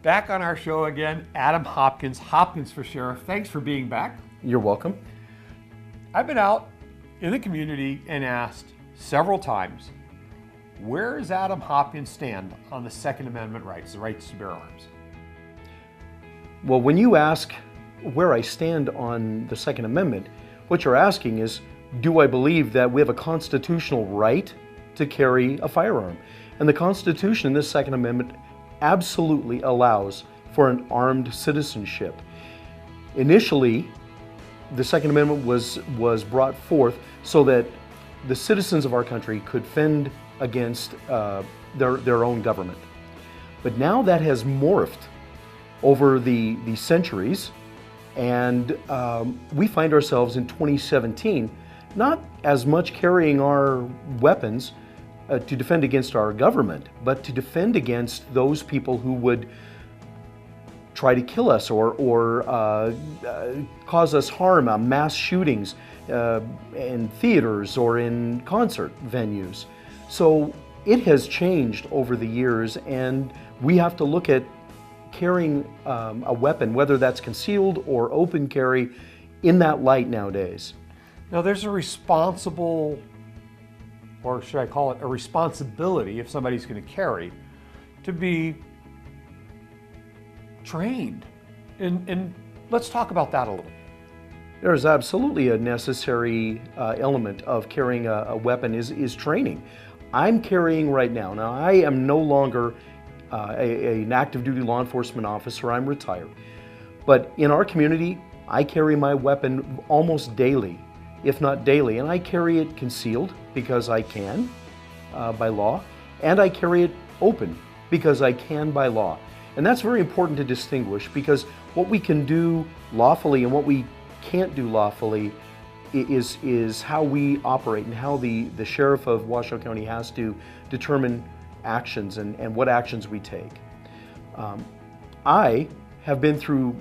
Back on our show again, Adam Hopkins, Hopkins for Sheriff. Thanks for being back. You're welcome. I've been out in the community and asked several times, where does Adam Hopkins stand on the Second Amendment rights, the rights to bear arms? Well, when you ask where I stand on the Second Amendment, what you're asking is, do I believe that we have a constitutional right to carry a firearm? And the Constitution in this Second Amendment absolutely allows for an armed citizenship. Initially, the Second Amendment was brought forth so that the citizens of our country could fend against their own government. But now that has morphed over the centuries, and we find ourselves in 2017 not as much carrying our weapons to defend against our government, but to defend against those people who would try to kill us or cause us harm, mass shootings in theaters or in concert venues. So it has changed over the years, and we have to look at carrying a weapon, whether that's concealed or open carry, in that light nowadays. Now there's a responsible, or should I call it a responsibility, if somebody's going to carry, to be trained. And let's talk about that a little. There is absolutely a necessary element of carrying a weapon is training. I'm carrying right now. Now I am no longer an active duty law enforcement officer. I'm retired. But in our community, I carry my weapon almost daily, if not daily, and I carry it concealed because I can by law, and I carry it open because I can by law. And that's very important to distinguish, because what we can do lawfully and what we can't do lawfully is how we operate and how the sheriff of Washoe County has to determine actions and what actions we take. I have been through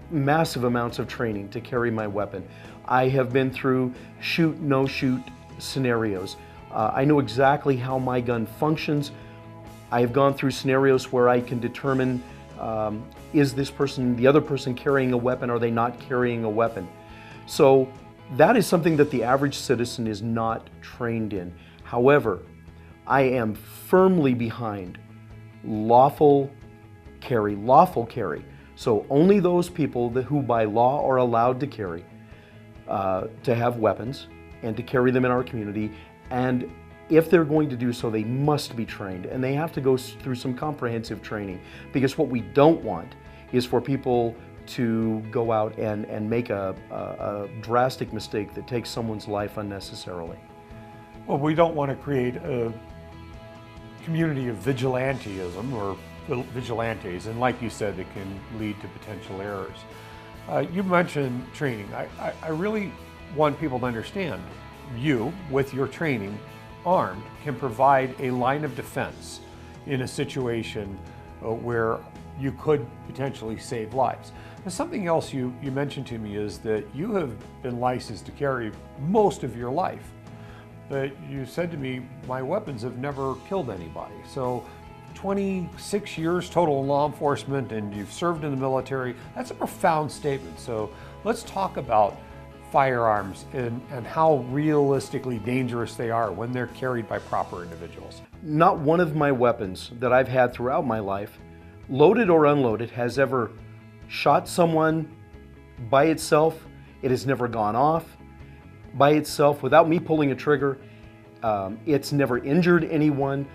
massive amounts of training to carry my weapon. I have been through shoot, no shoot scenarios. I know exactly how my gun functions. I have gone through scenarios where I can determine, is this person, the other person, carrying a weapon? Are they not carrying a weapon? So that is something that the average citizen is not trained in. However, I am firmly behind lawful carry. So only those people who by law are allowed to carry, to have weapons and to carry them in our community. And if they're going to do so, they must be trained, and they have to go through some comprehensive training, because what we don't want is for people to go out and make a drastic mistake that takes someone's life unnecessarily. Well, we don't want to create a community of vigilantism or vigilantes, and like you said, it can lead to potential errors. You mentioned training. I really want people to understand, you, with your training, armed, can provide a line of defense in a situation where you could potentially save lives. Now, something else you mentioned to me is that you have been licensed to carry most of your life, but you said to me, my weapons have never killed anybody. So 26 years total in law enforcement, and you've served in the military. That's a profound statement. So let's talk about firearms and how realistically dangerous they are when they're carried by proper individuals. Not one of my weapons that I've had throughout my life, loaded or unloaded, has ever shot someone by itself. It has never gone off by itself without me pulling a trigger. It's never injured anyone.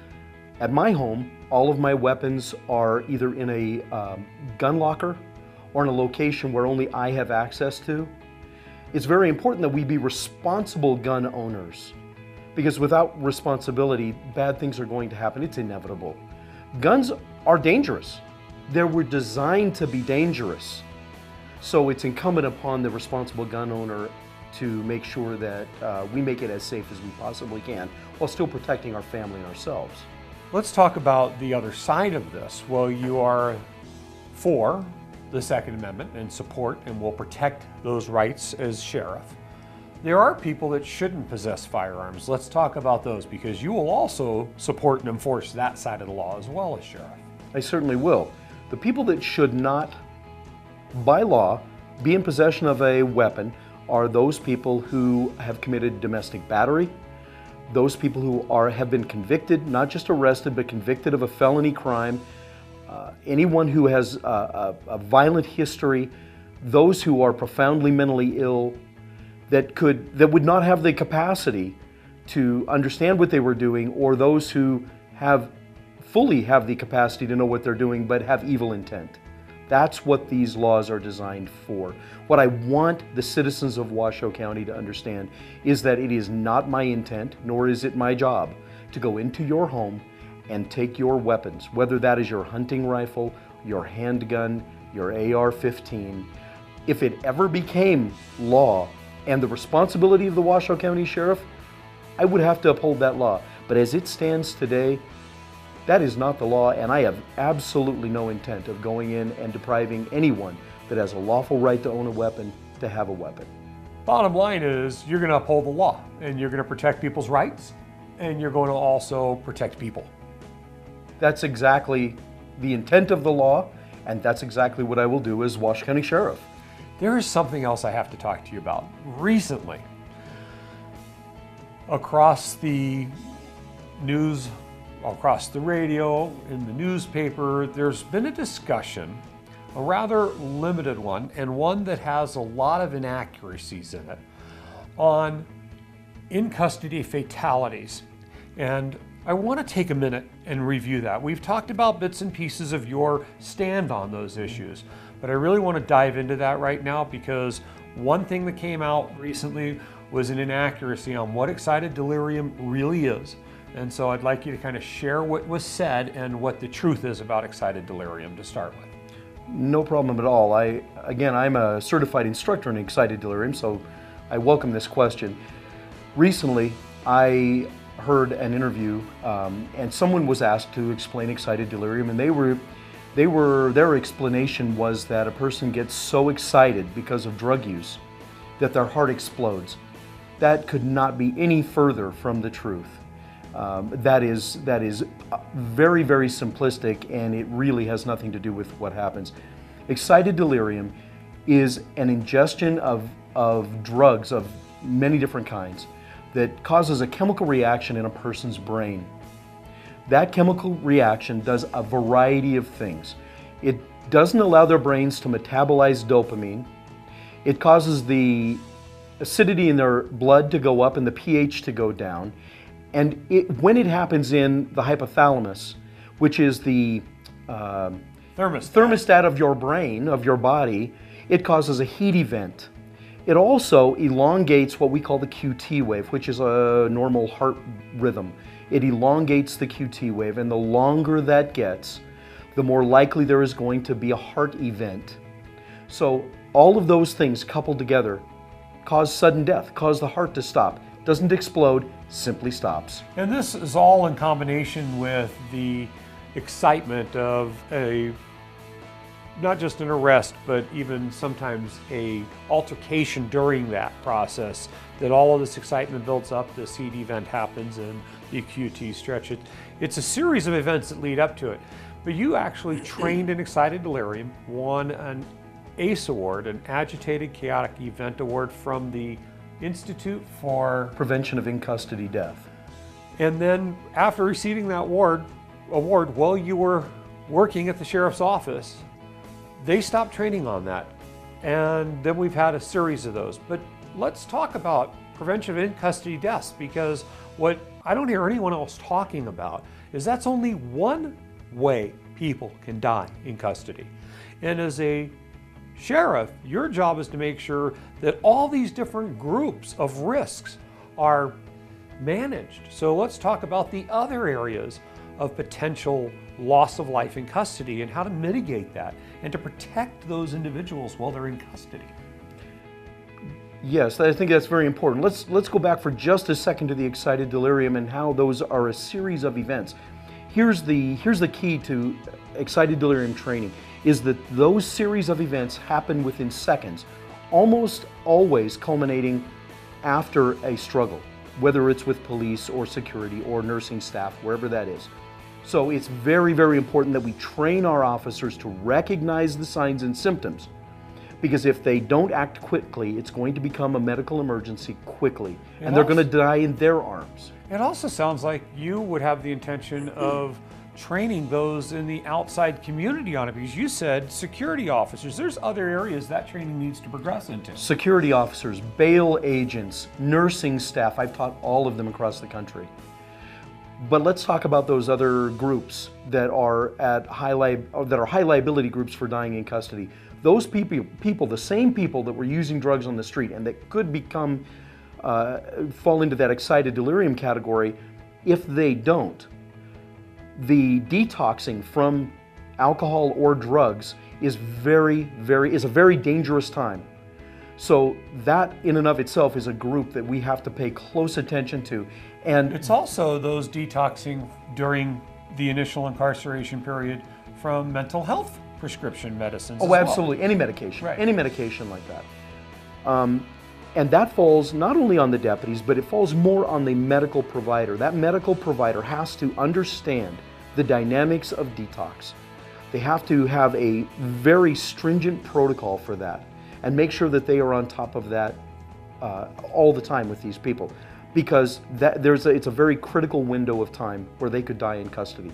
At my home, all of my weapons are either in a gun locker or in a location where only I have access to. It's very important that we be responsible gun owners, because without responsibility, bad things are going to happen. It's inevitable. Guns are dangerous. They were designed to be dangerous. So it's incumbent upon the responsible gun owner to make sure that we make it as safe as we possibly can, while still protecting our family and ourselves. Let's talk about the other side of this. Well, you are for the Second Amendment and support and will protect those rights as sheriff. There are people that shouldn't possess firearms. Let's talk about those, because you will also support and enforce that side of the law as well as sheriff. I certainly will. The people that should not, by law, be in possession of a weapon are those people who have committed domestic battery, those people who have been convicted, not just arrested, but convicted of a felony crime, anyone who has a violent history, those who are profoundly mentally ill, that would not have the capacity to understand what they were doing, or those who fully have the capacity to know what they're doing but have evil intent. That's what these laws are designed for. What I want the citizens of Washoe County to understand is that it is not my intent, nor is it my job, to go into your home and take your weapons, whether that is your hunting rifle, your handgun, your AR-15. If it ever became law and the responsibility of the Washoe County Sheriff, I would have to uphold that law. But as it stands today, that is not the law, and I have absolutely no intent of going in and depriving anyone that has a lawful right to own a weapon to have a weapon. Bottom line is, you're going to uphold the law, and you're going to protect people's rights, and you're going to also protect people. That's exactly the intent of the law, and that's exactly what I will do as Washoe County Sheriff. There is something else I have to talk to you about. Recently, across the news, across the radio, in the newspaper, there's been a discussion, a rather limited one, and one that has a lot of inaccuracies in it, on in-custody fatalities. And I want to take a minute and review that. We've talked about bits and pieces of your stand on those issues, but I really want to dive into that right now, because one thing that came out recently was an inaccuracy on what excited delirium really is. And so I'd like you to kind of share what was said and what the truth is about excited delirium to start with. No problem at all. I'm a certified instructor in excited delirium, so I welcome this question. Recently, I heard an interview and someone was asked to explain excited delirium, and their explanation was that a person gets so excited because of drug use that their heart explodes. That could not be any further from the truth. That is very, very simplistic, and it really has nothing to do with what happens. Excited delirium is an ingestion of drugs of many different kinds that causes a chemical reaction in a person's brain. That chemical reaction does a variety of things. It doesn't allow their brains to metabolize dopamine. It causes the acidity in their blood to go up and the pH to go down. And when it happens in the hypothalamus, which is the thermostat of your brain, of your body, it causes a heat event. It also elongates what we call the QT wave, which is a normal heart rhythm. It elongates the QT wave, and the longer that gets, the more likely there is going to be a heart event. So all of those things coupled together cause sudden death, cause the heart to stop. Doesn't explode, simply stops. And this is all in combination with the excitement of not just an arrest, but even sometimes a altercation during that process, that all of this excitement builds up, this heat event happens, and the QT stretch. It's a series of events that lead up to it. But you actually trained in excited delirium, won an ACE award, an Agitated Chaotic Event Award from the Institute for Prevention of In-Custody Death. And then after receiving that award while you were working at the sheriff's office, they stopped training on that. And then we've had a series of those. But let's talk about prevention of in-custody deaths, because what I don't hear anyone else talking about is that's only one way people can die in custody. And as a sheriff, your job is to make sure that all these different groups of risks are managed. So let's talk about the other areas of potential loss of life in custody and how to mitigate that and to protect those individuals while they're in custody. Yes, I think that's very important. Let's go back for just a second to the excited delirium and how those are a series of events. Here's the key to excited delirium training, is that those series of events happen within seconds, almost always culminating after a struggle, whether it's with police or security or nursing staff, wherever that is. So it's very, very important that we train our officers to recognize the signs and symptoms. Because if they don't act quickly, it's going to become a medical emergency quickly. And they're going to die in their arms. It also sounds like you would have the intention of training those in the outside community on it, because you said security officers. There's other areas that training needs to progress into. Security officers, bail agents, nursing staff. I've taught all of them across the country. But let's talk about those other groups that are high liability groups for dying in custody. Those people, the same people that were using drugs on the street and that could become fall into that excited delirium category, if they don't, the detoxing from alcohol or drugs is a very dangerous time. So that in and of itself is a group that we have to pay close attention to. And it's also those detoxing during the initial incarceration period from mental health prescription medicines. Oh, absolutely. Any medication. Right. Any medication like that. And that falls not only on the deputies, but it falls more on the medical provider. That medical provider has to understand the dynamics of detox. They have to have a very stringent protocol for that and make sure that they are on top of that all the time with these people, because it's a very critical window of time where they could die in custody.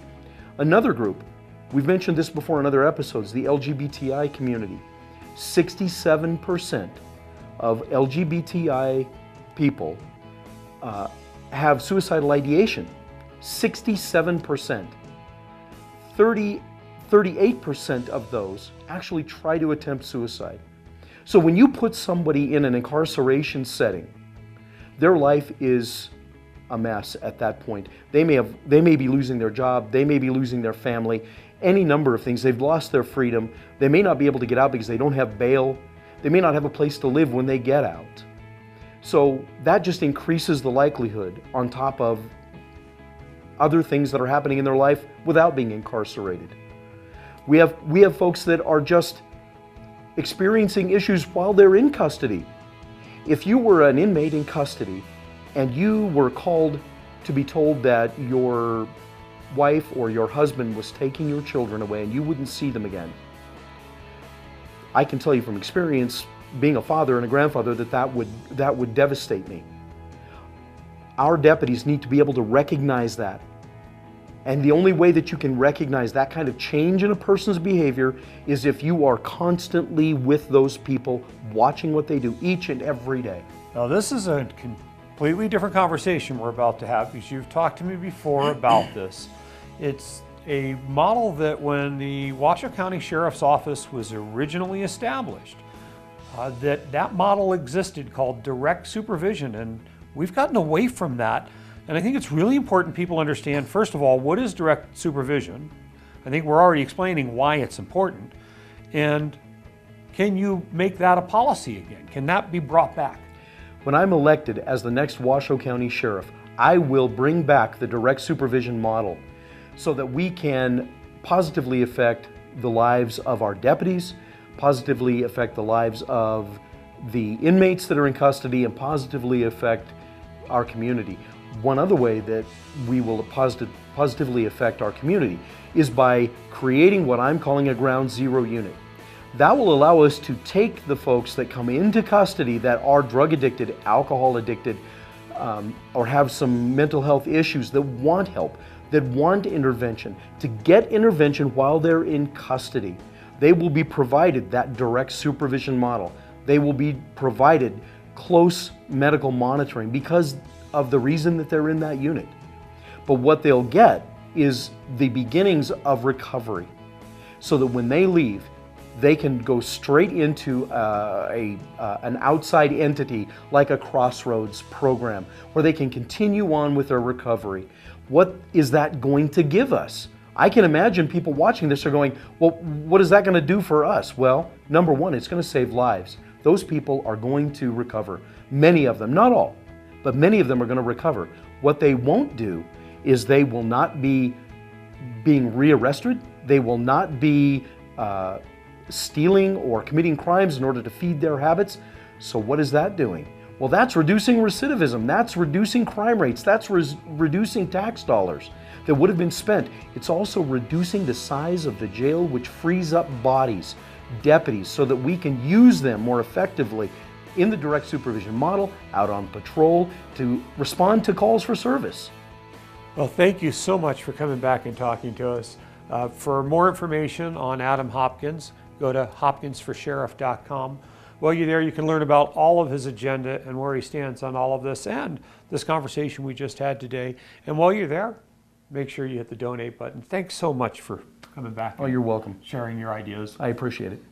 Another group, we've mentioned this before in other episodes, the LGBTI community. 67% of LGBTI people have suicidal ideation. 67%. 38% of those actually try to attempt suicide. So when you put somebody in an incarceration setting, their life is a mess at that point. They may be losing their job, they may be losing their family, any number of things. They've lost their freedom. They may not be able to get out because they don't have bail. They may not have a place to live when they get out. So that just increases the likelihood on top of other things that are happening in their life without being incarcerated. We have folks that are just experiencing issues while they're in custody. If you were an inmate in custody and you were called to be told that your wife or your husband was taking your children away and you wouldn't see them again, I can tell you from experience, being a father and a grandfather, that would devastate me. Our deputies need to be able to recognize that. And the only way that you can recognize that kind of change in a person's behavior is if you are constantly with those people, watching what they do each and every day. Now, this is a completely different conversation we're about to have, because you've talked to me before about this. It's a model that when the Washoe County Sheriff's Office was originally established, that model existed called direct supervision, and we've gotten away from that. And I think it's really important people understand, first of all, what is direct supervision? I think we're already explaining why it's important. And can you make that a policy again? Can that be brought back? When I'm elected as the next Washoe County Sheriff, I will bring back the direct supervision model so that we can positively affect the lives of our deputies, positively affect the lives of the inmates that are in custody, and positively affect our community. One other way that we will positively affect our community is by creating what I'm calling a ground zero unit. That will allow us to take the folks that come into custody that are drug addicted, alcohol addicted, or have some mental health issues, that want help, that want intervention, to get intervention while they're in custody. They will be provided that direct supervision model. They will be provided close medical monitoring because of the reason that they're in that unit. But what they'll get is the beginnings of recovery, so that when they leave, they can go straight into an outside entity like a Crossroads program, where they can continue on with their recovery. What is that going to give us? I can imagine people watching this are going, well, what is that going to do for us? Well, number one, it's going to save lives. Those people are going to recover. Many of them, not all, but many of them are going to recover. What they won't do is they will not be being rearrested. They will not be stealing or committing crimes in order to feed their habits. So what is that doing? Well, that's reducing recidivism. That's reducing crime rates. That's reducing tax dollars. that would have been spent. It's also reducing the size of the jail, which frees up bodies, deputies, so that we can use them more effectively in the direct supervision model, out on patrol, to respond to calls for service. Well, thank you so much for coming back and talking to us. For more information on Adam Hopkins, go to hopkinsforsheriff.com. While you're there, you can learn about all of his agenda and where he stands on all of this and this conversation we just had today. And while you're there, make sure you hit the donate button. Thanks so much for coming back. Oh, you're welcome. Sharing your ideas. I appreciate it.